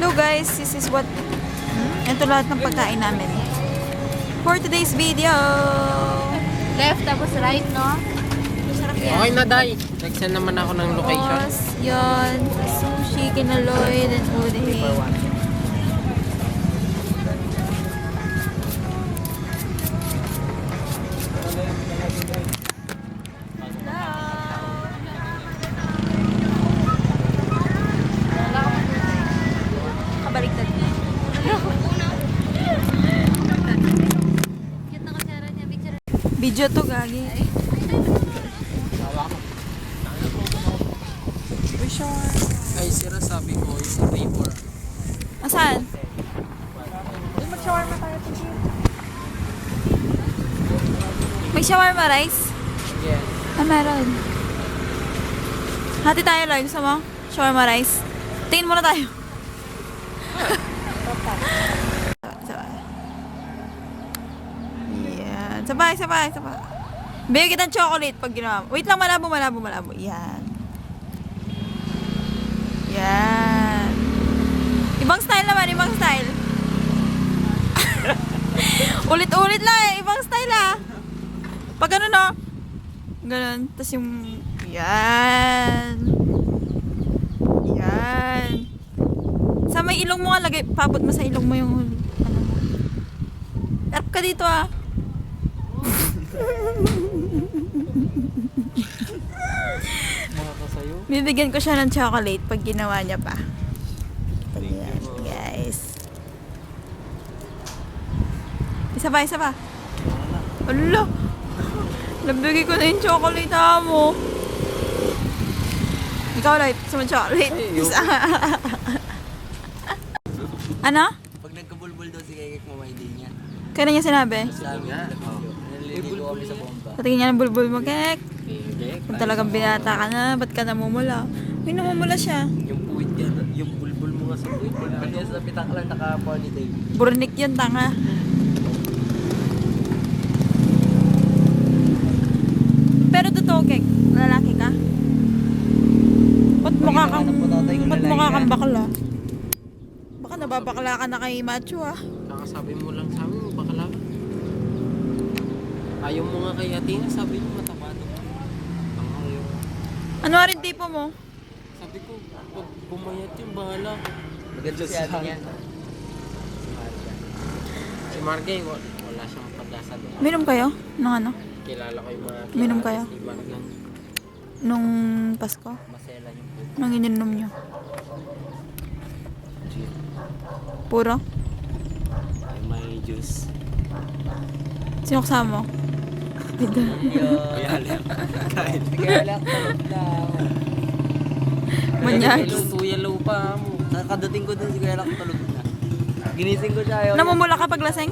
So guys, this is what ito lahat ng pagkain namin for today's video. Left tapos right, no? Masarap Okay na, Day. Nag-send naman ako ng location. Tapos, yun, sushi, kinaloy, then uday. Kabaliktad. Video to, gagi. Uy, sure. Ay, sira sabi ko, yung paper. Asan? Mag-shawarma tayo to. May shawarma rice? Yes. Ah, meron. Hati tayo, Lloyd. Gusto mo? Shawarma rice. Tingin muna tayo. Sabay. Yan. Sabay. Bigyan kita ng chocolate pag ginawa mo. Wait lang, malabo. Yan. Yan. Ibang style naman, ibang style. Ulit-ulit lang eh, ibang style ah. Pag ano no? Ganun. Tapos yung... Yan. Yan. Sa may ilong mo nga, lagay, papot mo sa ilong mo yung... Ano mo. Erap ka dito ah. Bibigyan ko siya ng chocolate pag ginawa niya pa. Ayan, guys. Isa pa. Ala! Nabigay ko na yung chocolate mo. Ikaw, Lloyd. Gusto mo chocolate? Ano? Pag nagkabulbul daw si Kekek, mamaydin niya. Kaya niya sinabi? Sabi nga. Naliligo kami sa bomba. Patingin niya ng bulbul mo, Kek. Kekek. Kung talagang binata ka na, ba't ka namumula? May namumula siya. Yung puwit yan. Yung bulbul mo nga sa puwit. Pag yan sa pitak lang, naka-ponytail. Burnik yun, tanga. Pero totoo, Kek, lalaki ka? Ba't mukha kang bakla? Baka nababakla ka na kay Macho ah. Kakasabi mo lang sa amin, bakala ka. Ayaw mo nga kay Atina, sabi mo mataba daw. Ano rin tipo mo? Sabi ko, pag bumayat yun, bahala. Maganda si ate niya. Si Margay, wala siyang pag-asa doon. Minom kayo? Nung ano? Kilala ko yung mga Minom kayo? ni Margay. Nung Pasko? Masela yung puwit. Nung ininom nyo? Puro? May juice. Sino kasama mo? Bida. Kaya lang. Kaya lang, talog na ako. Manyas. Yellow pa mo. Kadating ko dun si Kaya lang, talog na. Ginising ko siya. Ayaw Namumula ka pag laseng?